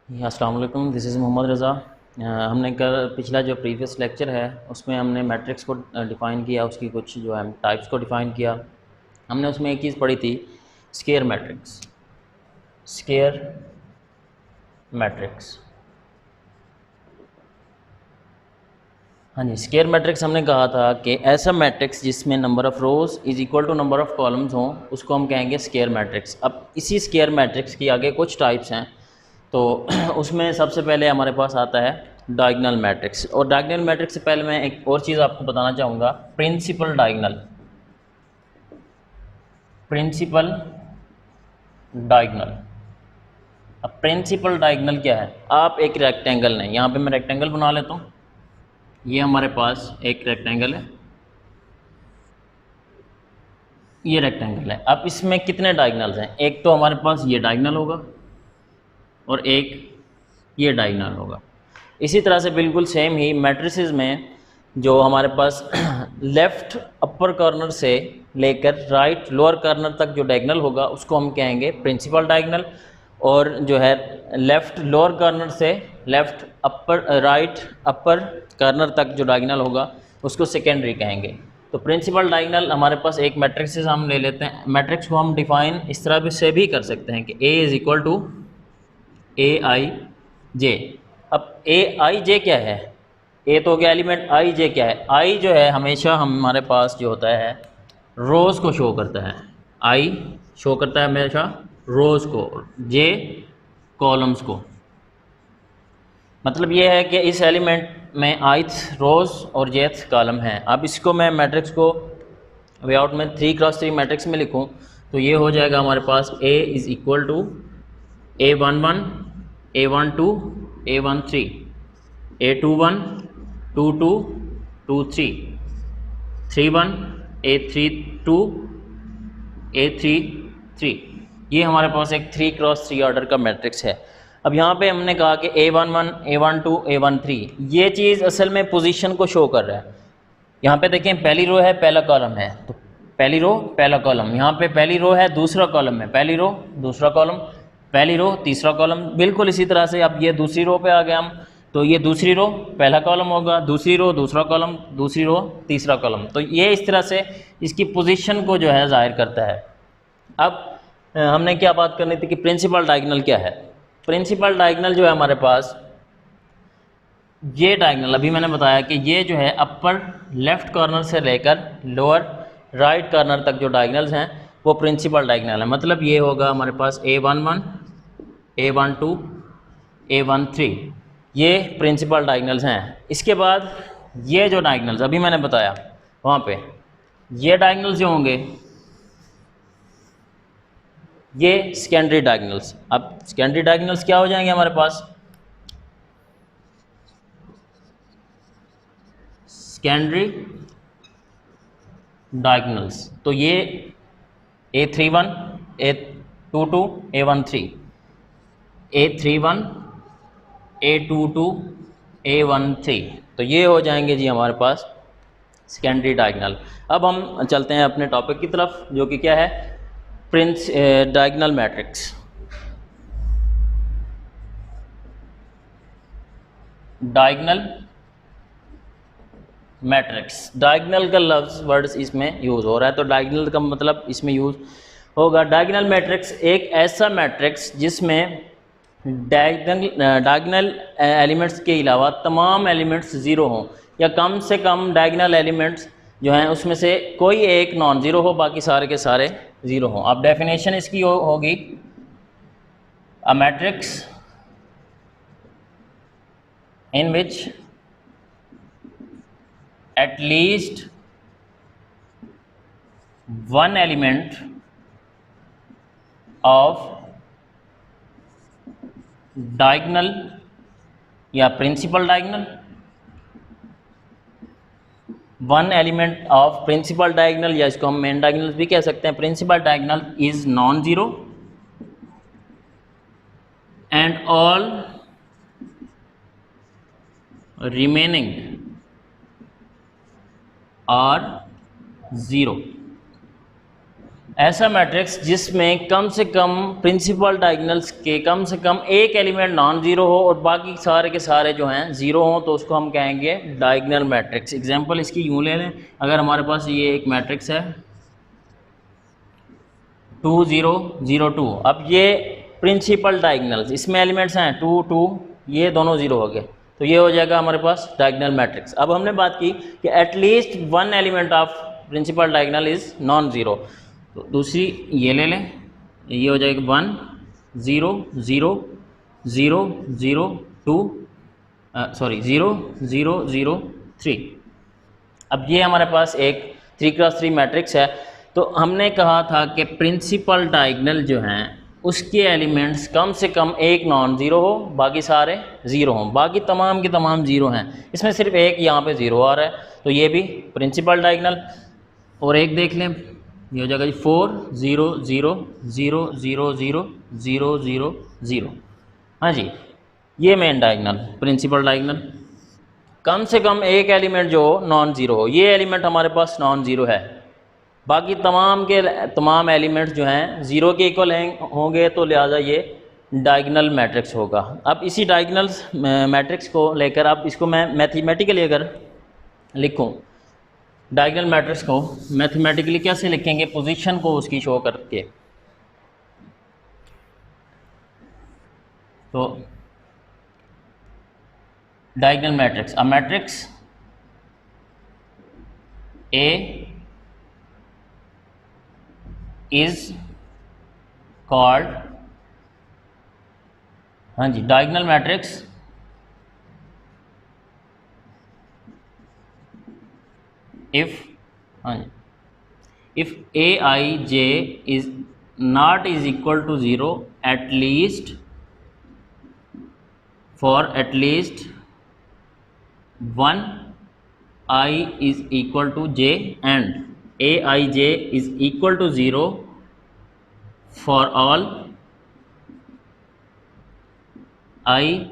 अस्सलाम वालेकुम, this is Mohammad रज़ा। हमने कल पिछला जो प्रीवियस लेक्चर है उसमें हमने मैट्रिक्स को डिफ़ाइन किया, उसकी कुछ जो है टाइप्स को डिफ़ाइन किया। हमने उसमें एक चीज़ पढ़ी थी, स्केयर मैट्रिक्स। स्केयर मैट्रिक्स, हाँ जी, स्केयर मैट्रिक्स हमने कहा था कि ऐसा मैट्रिक्स जिसमें number of rows is equal to number of columns हों, उसको हम कहेंगे स्केयर मैट्रिक्स। अब इसी स्केयर मैट्रिक्स की आगे कुछ टाइप्स हैं। तो उसमें सबसे पहले हमारे पास आता है डायगोनल मैट्रिक्स। और डायगोनल मैट्रिक्स से पहले मैं एक और चीज़ आपको बताना चाहूँगा, प्रिंसिपल डायगोनल। प्रिंसिपल डायगोनल, अब प्रिंसिपल डायगोनल क्या है? आप एक रेक्टेंगल लें, यहाँ पे मैं रेक्टेंगल बना लेता हूँ। ये हमारे पास एक रेक्टेंगल है, ये रेक्टेंगल है। अब इसमें कितने डायगोनल्स हैं? एक तो हमारे पास ये डायगोनल होगा और एक ये डायगोनल होगा। इसी तरह से बिल्कुल सेम ही मैट्रिसेस में जो हमारे पास लेफ़्ट अपर कॉर्नर से लेकर राइट लोअर कॉर्नर तक जो डायगोनल होगा उसको हम कहेंगे प्रिंसिपल डायगोनल। और जो है लेफ़्ट लोअर कॉर्नर से left upper right upper corner तक जो डायगोनल होगा उसको सेकेंडरी कहेंगे। तो प्रिंसिपल डायगोनल हमारे पास एक मैट्रिक्स हम ले लेते हैं। मैट्रिक्स को हम डिफाइन इस तरह भी से भी कर सकते हैं कि ए is equal to A I जे। अब ए आई जे क्या है? ए तो हो गया एलिमेंट, आई जे क्या है? आई जो है हमेशा हमारे पास जो होता है रोज़ को शो करता है। आई शो करता है हमेशा रोज़ को, जे कॉलम्स को। मतलब ये है कि इस एलिमेंट में आइथ रोज़ और जेथ कॉलम है। अब इसको मैं मैट्रिक्स को वेआउट में 3x3 मैट्रिक्स में लिखूं तो ये हो जाएगा हमारे पास A is equal to A11 A12 A13 A21 22 23 31 A32 A33। ये हमारे पास एक 3x3 ऑर्डर का मैट्रिक्स है। अब यहाँ पे हमने कहा कि A11 A12 A13, ये चीज़ असल में पोजीशन को शो कर रहा है। यहाँ पे देखें, पहली रो है पहला कॉलम है, तो पहली रो पहला कॉलम, यहाँ पे पहली रो है दूसरा कॉलम है, पहली रो दूसरा कॉलम, पहली रो तीसरा कॉलम। बिल्कुल इसी तरह से अब ये दूसरी रो पे आ गए हम, तो ये दूसरी रो पहला कॉलम होगा, दूसरी रो दूसरा कॉलम, दूसरी रो तीसरा कॉलम। तो ये इस तरह से इसकी पोजीशन को जो है ज़ाहिर करता है। अब हमने क्या बात करनी थी कि प्रिंसिपल डायगोनल क्या है। प्रिंसिपल डायगोनल जो है हमारे पास, ये डायगोनल अभी मैंने बताया कि ये जो है अपर लेफ़्ट कॉर्नर से लेकर लोअर राइट कॉर्नर तक जो डायगोनल्स हैं वो प्रिंसिपल डायगोनल है। मतलब ये होगा हमारे पास A11 A12 A13, ये प्रिंसिपल डायगोनल्स हैं। इसके बाद ये जो डायगोनल्स अभी मैंने बताया वहाँ पे, ये डायगोनल्स जो होंगे ये सेकेंडरी डायगोनल्स। अब सेकेंडरी डायगोनल्स क्या हो जाएंगे हमारे पास? सेकेंडरी डायगोनल्स, तो ये A31 A22 A13 A31 A22 A13, तो ये हो जाएंगे जी हमारे पास सेकेंडरी डायगोनल। अब हम चलते हैं अपने टॉपिक की तरफ, जो कि क्या है, diagonal matrix. Diagonal matrix, diagonal का लफ्ज़ वर्ड्स इसमें यूज़ हो रहा है, तो डायगोनल का मतलब इसमें यूज़ होगा। डायगोनल मैट्रिक्स एक ऐसा मैट्रिक्स जिसमें डायगोनल एलिमेंट्स के अलावा तमाम एलिमेंट्स ज़ीरो हों, या कम से कम डायगोनल एलिमेंट्स जो हैं उसमें से कोई एक नॉन ज़ीरो हो, बाकी सारे के सारे ज़ीरो हों। अब डेफिनेशन इसकी होगी, a matrix in which at least one element of diagonal या principal diagonal, one element of principal diagonal, या इसको हम मेन डायगोनल भी कह सकते हैं, principal diagonal is non zero and all remaining are zero. ऐसा मैट्रिक्स जिसमें कम से कम प्रिंसिपल डायगोनल्स के कम से कम एक एलिमेंट नॉन ज़ीरो हो और बाकी सारे के सारे जो हैं ज़ीरो हों, तो उसको हम कहेंगे डायगोनल मैट्रिक्स। एग्जांपल इसकी यूँ ले लें, अगर हमारे पास ये एक मैट्रिक्स है 2 0 0 2, अब ये प्रिंसिपल डायगोनल्स, इसमें एलिमेंट्स हैं 2 2, ये दोनों ज़ीरो हो गए, तो ये हो जाएगा हमारे पास डायगोनल मैट्रिक्स। अब हमने बात की कि at least one element of principal diagonal is non zero, तो दूसरी ये ले लें, ये हो जाएगा 1 0 0 0 0 2 सॉरी 0 0 0 3। अब ये हमारे पास एक 3x3 मैट्रिक्स है। तो हमने कहा था कि प्रिंसिपल डायगोनल जो हैं उसके एलिमेंट्स कम से कम एक नॉन ज़ीरो हो, बाकी सारे ज़ीरो हों, बाकी तमाम के तमाम ज़ीरो हैं, इसमें सिर्फ एक यहाँ पे ज़ीरो आ रहा है, तो ये भी प्रिंसिपल डायगोनल। और एक देख लें, ये हो जाएगा जी 4 0 0 0 0 0 0 0 0। हाँ जी, ये मेन डायगोनल प्रिंसिपल डायगोनल। कम से कम एक एलिमेंट जो नॉन ज़ीरो हो, ये एलिमेंट हमारे पास नॉन ज़ीरो है, बाकी तमाम के तमाम एलिमेंट्स जो हैं ज़ीरो के इक्वल होंगे, तो लिहाजा ये डायगोनल मैट्रिक्स होगा। अब इसी डायगोनल मैट्रिक्स को लेकर अब इसको मैं मैथमेटिकली अगर लिखूं, डायगोनल मैट्रिक्स को मैथमेटिकली कैसे लिखेंगे, पोजीशन को उसकी शो करके, तो diagonal matrix, a matrix A is called, हाँ जी, डायगोनल मैट्रिक्स इफ, हाँ जी, if Aij is not is equal to 0 at least for at least one I is equal to j and Aij is equal to 0 for all I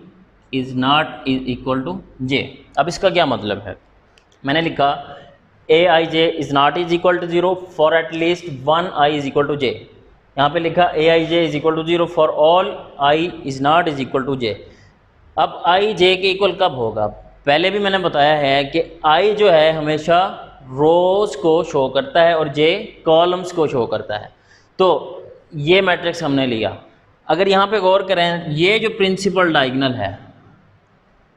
is not is equal to j। अब इसका क्या मतलब है, मैंने लिखा Aij is not is equal to 0 for at least one I is equal to j, यहाँ पे लिखा Aij is equal to 0 for all I is not is equal to j। अब I j के इक्वल कब होगा, पहले भी मैंने बताया है कि I जो है हमेशा रोज़ को शो करता है और j कॉलम्स को शो करता है। तो ये मैट्रिक्स हमने लिया, अगर यहाँ पे गौर करें, ये जो प्रिंसिपल डायगोनल है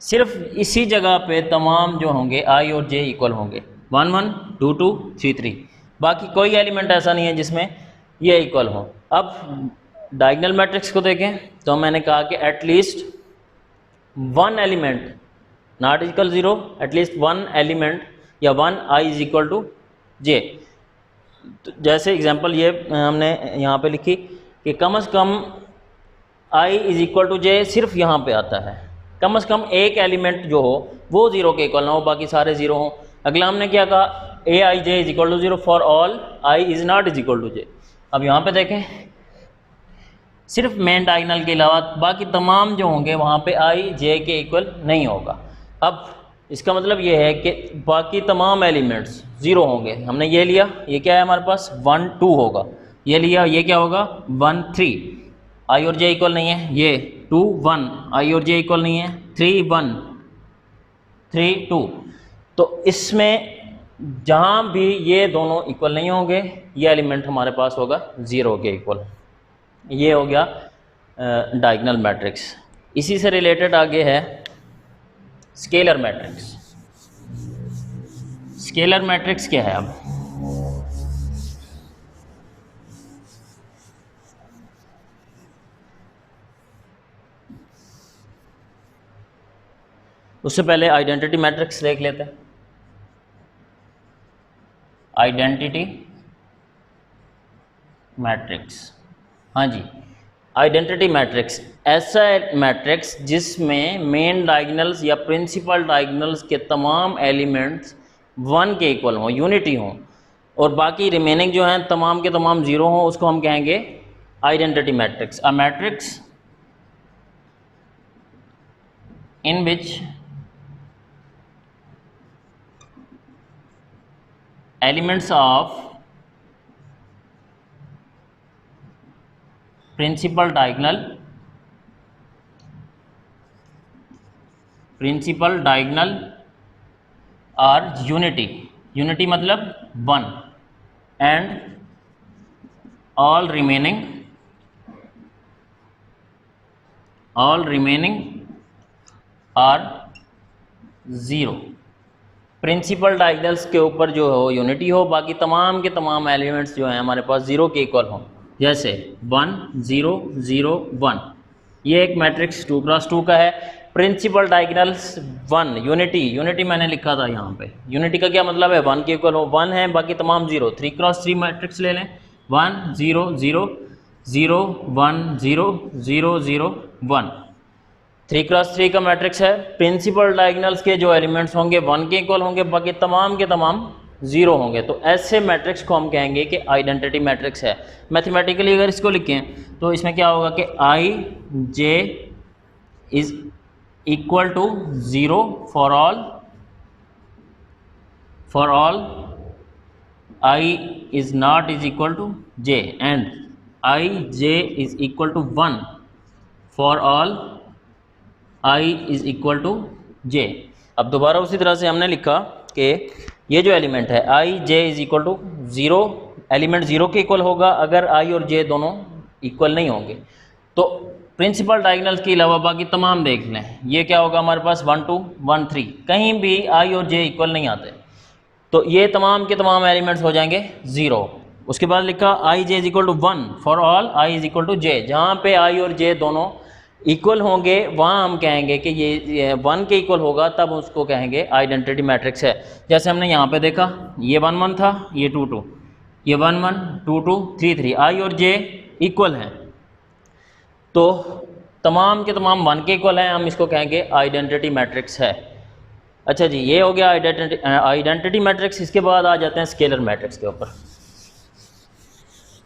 सिर्फ इसी जगह पे तमाम जो होंगे I और j इक्वल होंगे, 1 1 2 2 3 3, बाकी कोई एलिमेंट ऐसा नहीं है जिसमें ये इक्वल हो। अब डायगोनल मैट्रिक्स को देखें, तो मैंने कहा कि at least one element not equal 0, at least one element या one I is equal to j। तो जैसे एग्जांपल ये हमने यहाँ पे लिखी कि कम से कम I is equal to j सिर्फ यहाँ पे आता है, कम से कम एक एलिमेंट जो हो वो 0 के इक्वल ना हो, बाकी सारे 0 हों। अगला हमने क्या कहा, Aij is equal to 0 for all I is not is equal to j। अब यहाँ पे देखें, सिर्फ मेन डायगोनल के अलावा बाकी तमाम जो होंगे वहाँ पे I j के इक्वल नहीं होगा। अब इसका मतलब ये है कि बाकी तमाम एलिमेंट्स 0 होंगे। हमने ये लिया, ये क्या है हमारे पास 1 2 होगा, ये लिया, ये क्या होगा 1 3, I और j इक्वल नहीं है, ये 2 1, I और j इक्वल नहीं है, 3 1 3 2। तो इसमें जहाँ भी ये दोनों इक्वल नहीं होंगे, ये एलिमेंट हमारे पास होगा 0 के इक्वल। ये हो गया डायगोनल मैट्रिक्स। इसी से रिलेटेड आगे है स्केलर मैट्रिक्स। स्केलर मैट्रिक्स क्या है, अब उससे पहले आइडेंटिटी मैट्रिक्स देख लेते हैं। आइडेंटिटी मैट्रिक्स, हाँ जी, आइडेंटिटी मैट्रिक्स ऐसा मैट्रिक्स जिसमें मेन डायगोनल्स या प्रिंसिपल डायगोनल्स के तमाम एलिमेंट्स 1 के इक्वल हों, यूनिटी हों, और बाकी रिमेनिंग जो हैं तमाम के तमाम 0 हों, उसको हम कहेंगे identity matrix. A matrix in which elements of principal diagonal are unity मतलब 1 and all remaining are 0। Principal diagonals के ऊपर जो हो यूनिटी हो, बाकी तमाम के तमाम एलिमेंट्स जो हैं हमारे पास 0 के इक्वल हों, जैसे 1 0 0 1। ये एक मैट्रिक्स 2x2 का है। प्रिंसिपल डायगोनल्स 1 यूनिटी मैंने लिखा था यहाँ पे। यूनिटी का क्या मतलब है? 1 के इक्वल हो, 1 है, बाकी तमाम 0। 3x3 मैट्रिक्स ले लें, 1 0 0 0 1 0 0 0 1। 3x3 का मैट्रिक्स है। प्रिंसिपल डायगोनल्स के जो एलिमेंट्स होंगे 1 के इक्वल होंगे, बाकी तमाम के तमाम 0 होंगे। तो ऐसे मैट्रिक्स को हम कहेंगे कि आइडेंटिटी मैट्रिक्स है। मैथमेटिकली अगर इसको लिखें तो इसमें क्या होगा कि i J is equal to 0 for all I is not is equal to J, and i J is equal to 1 for all I is equal to j. अब दोबारा उसी तरह से हमने लिखा कि ये जो एलिमेंट है आई जे इज इक्वल टू 0, एलिमेंट 0 के इक्वल होगा अगर आई और जे दोनों इक्वल नहीं होंगे। तो प्रिंसिपल डायगोनल्स के अलावा बाकी तमाम देख लें, ये क्या होगा हमारे पास 1 2 1 3, कहीं भी आई और जे इक्वल नहीं आते, तो ये तमाम के तमाम एलिमेंट्स हो जाएंगे 0। उसके बाद लिखा i J is equal to 1 for all I is equal to j. जहाँ पे आई और जे दोनों इक्वल होंगे वहाँ हम कहेंगे कि ये 1 के इक्वल होगा, तब उसको कहेंगे आइडेंटिटी मैट्रिक्स है। जैसे हमने यहाँ पे देखा, ये 1 1 था, ये 2 2, ये 1 1 2 2 3 3, आई और जे इक्वल हैं, तो तमाम के तमाम 1 के इक्वल हैं, हम इसको कहेंगे आइडेंटिटी मैट्रिक्स है। अच्छा जी, ये हो गया आइडेंटिटी मैट्रिक्स। इसके बाद आ जाते हैं स्केलर मैट्रिक्स के ऊपर।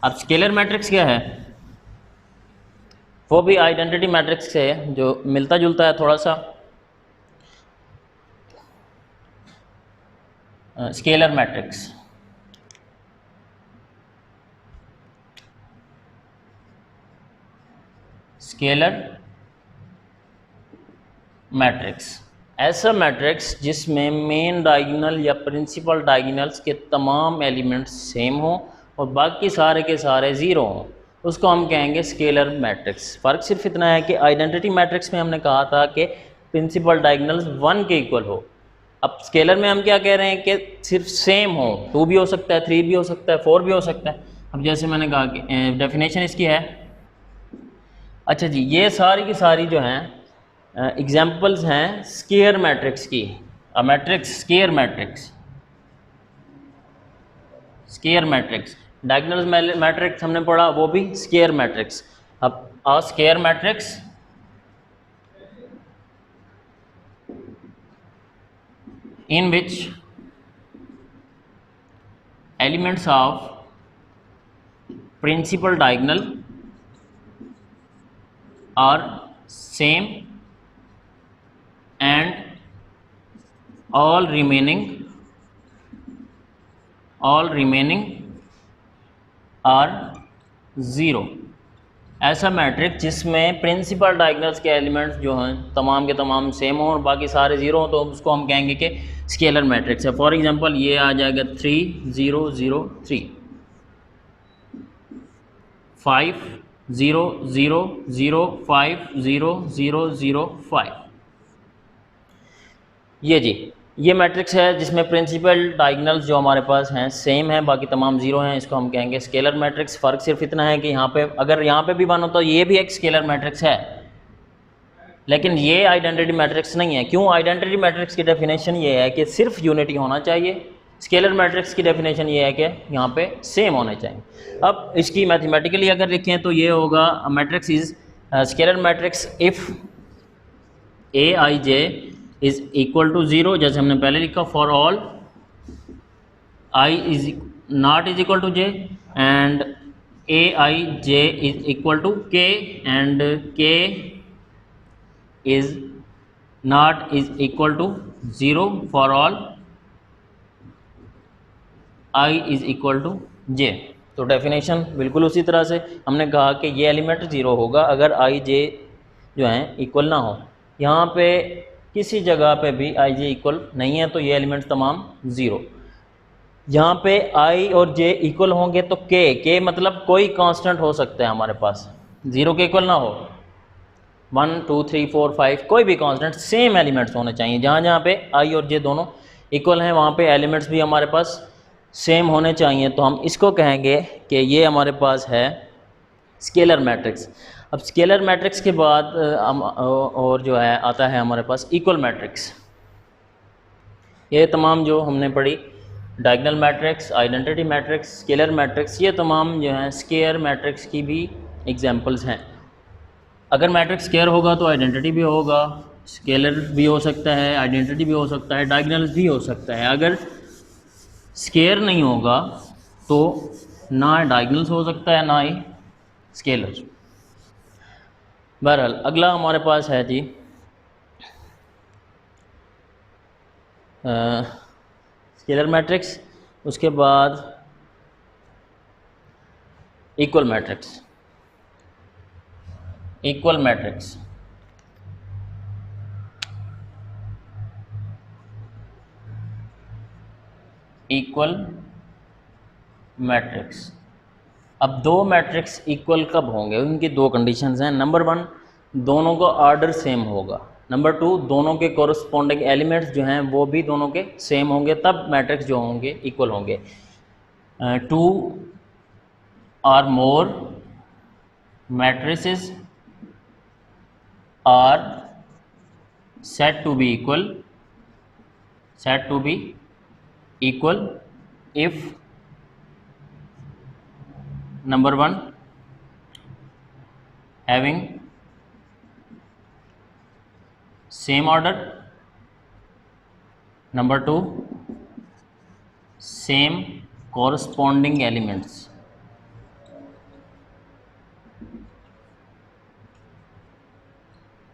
अब स्केलर मैट्रिक्स क्या है? वो भी आइडेंटिटी मैट्रिक्स से है, जो मिलता जुलता है थोड़ा सा। स्केलर मैट्रिक्स ऐसा मैट्रिक्स जिसमें मेन डायगोनल या प्रिंसिपल डायगोनल्स के तमाम एलिमेंट्स सेम हों और बाकी सारे के सारे 0 हों, उसको हम कहेंगे स्केलर मैट्रिक्स। फ़र्क सिर्फ इतना है कि आइडेंटिटी मैट्रिक्स में हमने कहा था कि प्रिंसिपल डायगोनल्स 1 के इक्वल हो। अब स्केलर में हम क्या कह रहे हैं कि सिर्फ सेम हो, 2 भी हो सकता है, 3 भी हो सकता है, 4 भी हो सकता है। अब जैसे मैंने कहा कि डेफिनेशन इसकी है। अच्छा जी, ये सारी की सारी जो हैं एग्जाम्पल्स हैं स्केयर मैट्रिक्स की। स्केयर मैट्रिक्स डायगोनल मैट्रिक्स हमने पढ़ा, वो भी स्केयर मैट्रिक्स। अब a square matrix in which elements of principal diagonal are same and all remaining are 0। ऐसा मैट्रिक्स जिसमें प्रिंसिपल डायगोनल्स के एलिमेंट्स जो हैं तमाम के तमाम सेम हों और बाकी सारे 0 हों, तो उसको हम कहेंगे कि स्केलर मैट्रिक्स है। फॉर एग्जांपल ये आ जाएगा 3 0 0 3, 5 0 0 0 5 0 0 0 5। ये जी, ये मैट्रिक्स है जिसमें प्रिंसिपल डायगोनल्स जो हमारे पास हैं सेम हैं, बाकी तमाम 0 हैं, इसको हम कहेंगे स्केलर मैट्रिक्स। फ़र्क सिर्फ इतना है कि यहाँ पे अगर यहाँ पे भी 1 हो तो ये भी एक स्केलर मैट्रिक्स है, लेकिन ये आइडेंटिटी मैट्रिक्स नहीं है। क्यों? आइडेंटिटी मैट्रिक्स की डेफिनेशन ये है कि सिर्फ यूनिटी होना चाहिए, स्केलर मैट्रिक्स की डेफिनेशन ये है कि यहाँ पे सेम होने चाहिए। अब इसकी मैथमेटिकली अगर लिखें तो ये होगा matrix is scalar matrix if A I J is equal to 0, जैसे हमने पहले लिखा, for all I is not is equal to J and A I J is equal to K and K is not is equal to 0 for all I is equal to j। तो definition बिल्कुल उसी तरह से हमने कहा कि ये element zero होगा अगर आई जे जो है इक्वल ना हो। यहाँ पे किसी जगह पे भी आई जे इक्वल नहीं है तो ये एलिमेंट तमाम ज़ीरो। यहाँ पे आई और जे इक्वल होंगे तो के मतलब कोई कांस्टेंट हो सकता है हमारे पास, ज़ीरो के इक्वल ना हो, 1 2 3 4 5 कोई भी कांस्टेंट, सेम एलिमेंट्स होने चाहिए। जहाँ जहाँ पे आई और जे दोनों इक्वल हैं वहाँ पे एलिमेंट्स भी हमारे पास सेम होने चाहिए। तो हम इसको कहेंगे कि ये हमारे पास है स्केलर मैट्रिक्स। अब स्केलर मैट्रिक्स के बाद और जो है आता है हमारे पास इक्वल मैट्रिक्स। ये तमाम जो हमने पढ़ी, diagonal matrix, identity matrix, scalar matrix, ये तमाम जो हैं स्केयर मैट्रिक्स की भी एग्जांपल्स हैं। अगर मैट्रिक्स स्केयर होगा तो आइडेंटिटी भी होगा, स्केलर भी हो सकता है, आइडेंटिटी भी हो सकता है, डायगोनल भी हो सकता है। अगर स्केयर नहीं होगा तो ना डायगोनल्स हो सकता है ना ही स्केलर। बहरहाल अगला हमारे पास है जी स्केलर मैट्रिक्स, उसके बाद equal matrix. Equal matrix equal matrix. अब दो मैट्रिक्स इक्वल कब होंगे, उनकी दो कंडीशंस हैं। नंबर 1, दोनों का ऑर्डर सेम होगा। नंबर 2, दोनों के कॉरस्पॉन्डिंग एलिमेंट्स जो हैं वो भी दोनों के सेम होंगे, तब मैट्रिक्स जो होंगे इक्वल होंगे। 2 or more matrices are said to be equal if number 1 having same order, number 2 same corresponding elements।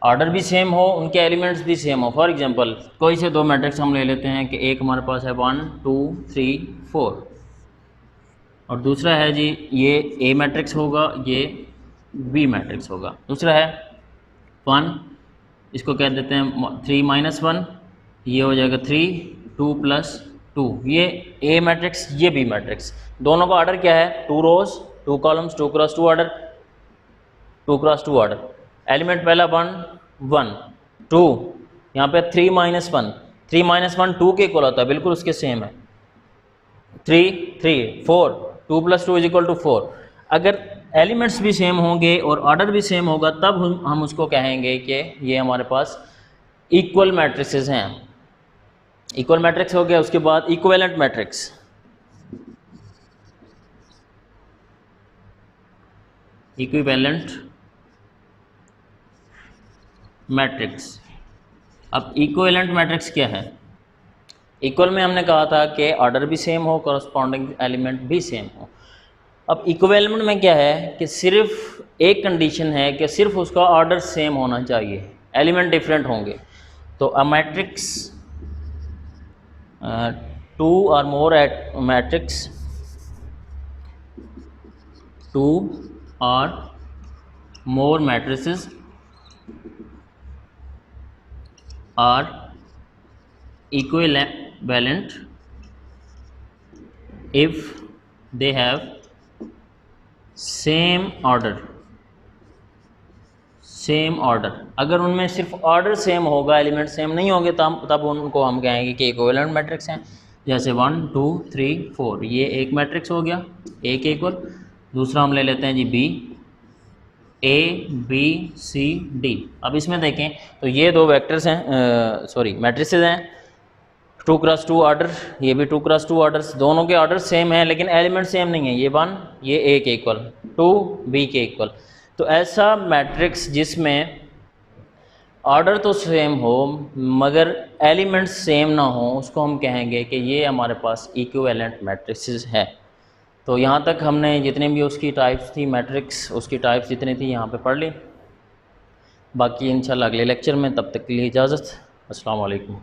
Order भी सेम हो, उनके एलिमेंट्स भी सेम हो। फॉर एग्जांपल कोई से दो मैट्रिक्स हम ले लेते हैं कि एक हमारे पास है 1 2 3 4 और दूसरा है जी ये ए मैट्रिक्स होगा, ये बी मैट्रिक्स होगा। दूसरा है 1, इसको कह देते हैं 3 - 1, ये हो जाएगा 3 2 + 2, ये ए मैट्रिक्स ये बी मैट्रिक्स। दोनों का ऑर्डर क्या है, 2 रोज 2 कॉलम्स 2 × 2 ऑर्डर, 2 × 2 ऑर्डर। एलिमेंट पहला 1 1 2, यहाँ पे 3 - 1, 3 - 1 2 के इक्वल होता है, बिल्कुल उसके सेम है। 3 3 4 2 + 2 = 4। अगर एलिमेंट्स भी सेम होंगे और ऑर्डर भी सेम होगा तब हम उसको कहेंगे कि ये हमारे पास इक्वल मैट्रिक्सेस हैं। इक्वल मैट्रिक्स हो गया। उसके बाद इक्विवेलेंट मैट्रिक्स। Equivalent matrix. अब इक्विवेलेंट मैट्रिक्स क्या है? इक्वल में हमने कहा था कि ऑर्डर भी सेम हो, कॉरस्पॉन्डिंग एलिमेंट भी सेम हो। अब इक्विवेलेंट में क्या है कि सिर्फ एक कंडीशन है कि सिर्फ उसका ऑर्डर सेम होना चाहिए, एलिमेंट डिफरेंट होंगे। तो a matrix 2 or more matrix 2 or more matrices are equivalent if they have same order. Same order, अगर उनमें सिर्फ ऑर्डर सेम होगा, एलिमेंट सेम नहीं होंगे तब उनको हम कहेंगे कि इक्विवेलेंट मैट्रिक्स हैं। जैसे 1 2 3 4, ये एक मैट्रिक्स हो गया, ए के इक्वल। दूसरा हम ले लेते हैं G B, A B C D. अब इसमें देखें तो ये दो वेक्टर्स हैं, सॉरी मैट्रिसेस हैं, 2 × 2 ऑर्डर, ये भी 2 × 2 ऑर्डर्स। दोनों के ऑर्डर सेम हैं लेकिन एलिमेंट सेम नहीं है, ये 1 ये ए के इक्वल, 2 बी के इक्वल। तो ऐसा मैट्रिक्स जिसमें ऑर्डर तो सेम हो मगर एलिमेंट्स सेम ना हो उसको हम कहेंगे कि ये हमारे पास इक्विवेलेंट मैट्रिक्स है। तो यहाँ तक हमने जितने भी उसकी टाइप्स थी मैट्रिक्स, उसकी टाइप्स जितनी थी यहाँ पे पढ़ ली। बाकी इंशाल्लाह अगले लेक्चर में, तब तक के लिए इजाज़त। अस्सलाम वालेकुम।